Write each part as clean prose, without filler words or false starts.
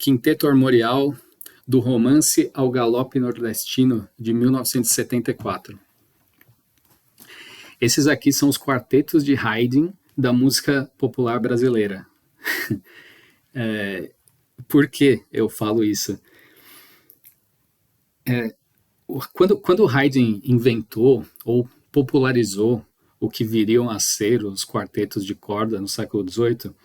Quinteto Armorial, do Romance ao Galope Nordestino, de 1974. Esses aqui são os quartetos de Haydn da música popular brasileira. Por que eu falo isso? Quando Haydn inventou ou popularizou o que viriam a ser os quartetos de corda no século XVIII,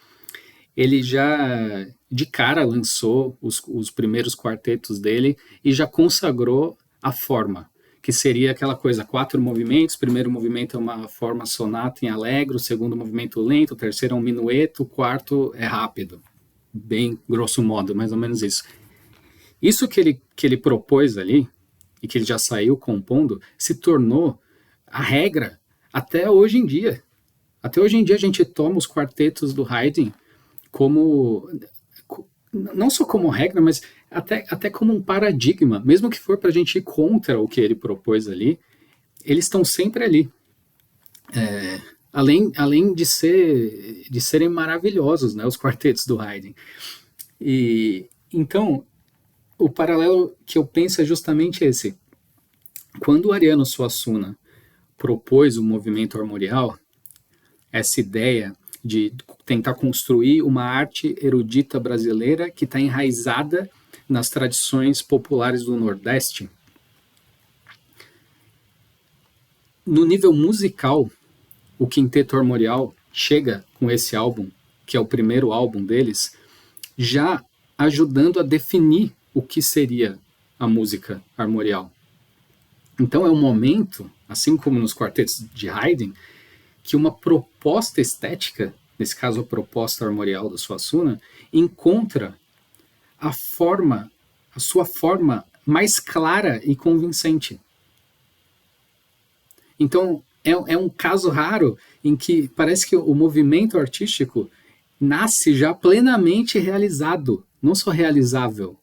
ele já de cara lançou os primeiros quartetos dele e já consagrou a forma, que seria aquela coisa, 4 movimentos, o primeiro movimento é uma forma sonata em allegro, o segundo movimento lento, o terceiro é um minueto, o quarto é rápido. Bem grosso modo, mais ou menos isso. Isso que ele propôs ali, e que ele já saiu compondo, se tornou a regra até hoje em dia. Até hoje em dia a gente toma os quartetos do Haydn como, não só como regra, mas até como um paradigma, mesmo que for para a gente ir contra o que ele propôs ali, eles estão sempre ali. Além de serem maravilhosos, né, os quartetos do Haydn. E então, o paralelo que eu penso é justamente esse. Quando o Ariano Suassuna propôs o movimento armorial, essa ideia de tentar construir uma arte erudita brasileira que está enraizada nas tradições populares do Nordeste, no nível musical, o Quinteto Armorial chega com esse álbum, que é o primeiro álbum deles, já ajudando a definir o que seria a música armorial. Então é um momento, assim como nos quartetos de Haydn, que uma proposta estética, nesse caso a proposta armorial do Suassuna, encontra a sua forma mais clara e convincente. Então é um caso raro em que parece que o movimento artístico nasce já plenamente realizado, não só realizável,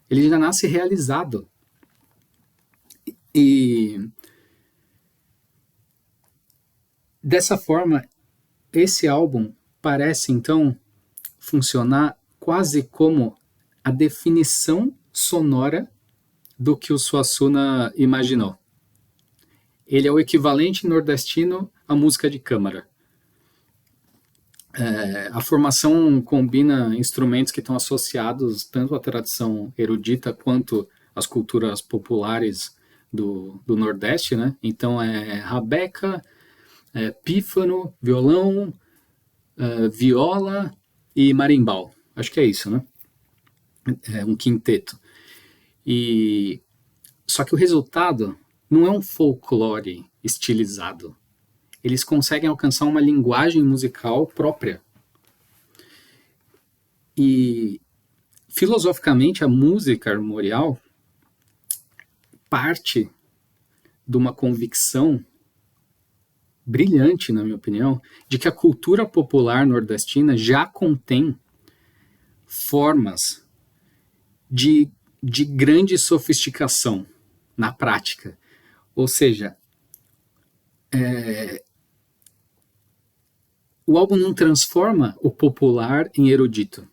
ele já nasce realizado. E dessa forma, esse álbum parece então funcionar quase como a definição sonora do que o Suassuna imaginou. Ele é o equivalente nordestino à música de câmara. A formação combina instrumentos que estão associados tanto à tradição erudita quanto às culturas populares do Nordeste, né? Então é rabeca, pífano, violão, viola e marimbau. Acho que é isso, né? É um quinteto. Só que o resultado não é um folclore estilizado. Eles conseguem alcançar uma linguagem musical própria. E, filosoficamente, a música armorial parte de uma convicção brilhante, na minha opinião, de que a cultura popular nordestina já contém formas de grande sofisticação na prática. Ou seja, o álbum não transforma o popular em erudito.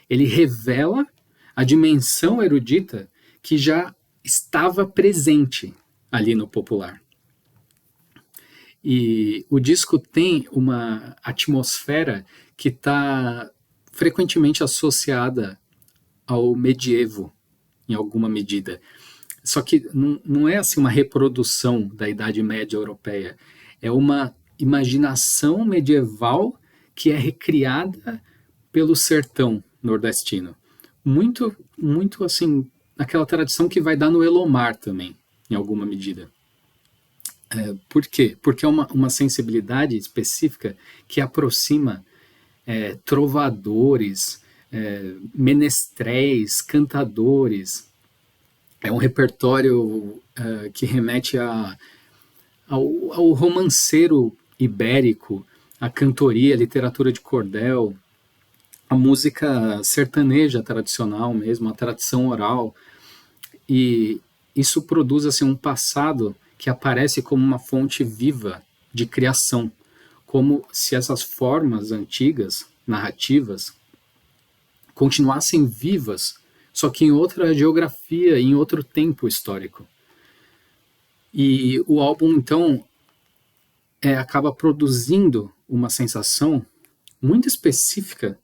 Ele revela a dimensão erudita que já estava presente ali no popular. E o disco tem uma atmosfera que está frequentemente associada ao medievo, em alguma medida. Só que não é assim uma reprodução da Idade Média europeia. É uma imaginação medieval que é recriada pelo sertão nordestino. Muito, muito assim, aquela tradição que vai dar no Elomar também, em alguma medida. Por quê? Porque é uma sensibilidade específica que aproxima trovadores, menestréis, cantadores. É um repertório que remete ao romanceiro ibérico, à cantoria, à literatura de cordel, a música sertaneja tradicional mesmo, a tradição oral. E isso produz assim, um passado que aparece como uma fonte viva de criação, como se essas formas antigas, narrativas, continuassem vivas, só que em outra geografia, em outro tempo histórico. E o álbum, então, acaba produzindo uma sensação muito específica,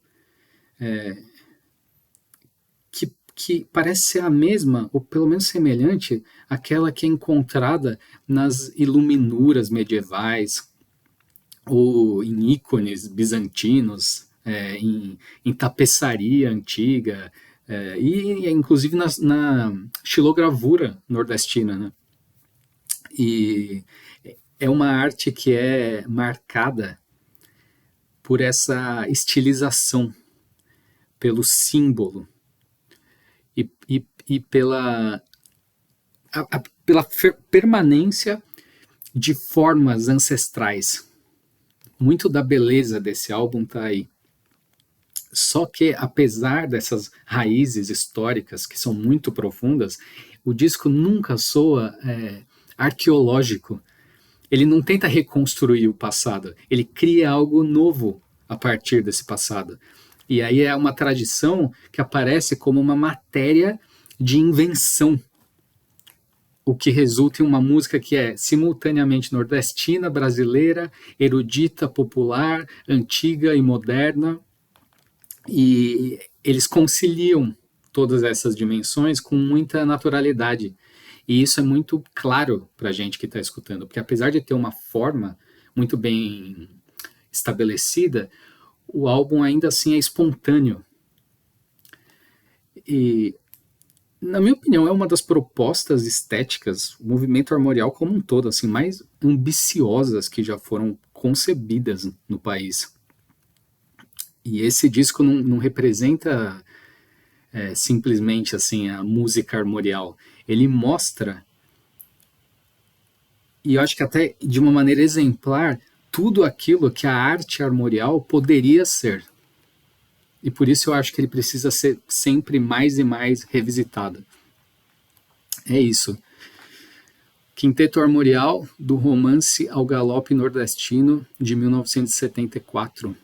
que parece ser a mesma, ou pelo menos semelhante, àquela que é encontrada nas iluminuras medievais, ou em ícones bizantinos, em tapeçaria antiga, e inclusive na xilogravura nordestina, né? E é uma arte que é marcada por essa estilização, pelo símbolo e pela permanência de formas ancestrais. Muito da beleza desse álbum está aí. Só que, apesar dessas raízes históricas que são muito profundas, o disco nunca soa arqueológico. Ele não tenta reconstruir o passado, ele cria algo novo a partir desse passado. E aí é uma tradição que aparece como uma matéria de invenção, o que resulta em uma música que é simultaneamente nordestina, brasileira, erudita, popular, antiga e moderna. E eles conciliam todas essas dimensões com muita naturalidade. E isso é muito claro para a gente que está escutando, porque apesar de ter uma forma muito bem estabelecida, o álbum ainda assim é espontâneo. E, na minha opinião, é uma das propostas estéticas, o movimento armorial como um todo, assim, mais ambiciosas que já foram concebidas no país. E esse disco não representa simplesmente assim a música armorial. Ele mostra, e eu acho que até de uma maneira exemplar, tudo aquilo que a arte armorial poderia ser. E por isso eu acho que ele precisa ser sempre mais e mais revisitado. É isso. Quinteto Armorial, do Romance ao Galope Nordestino, de 1974.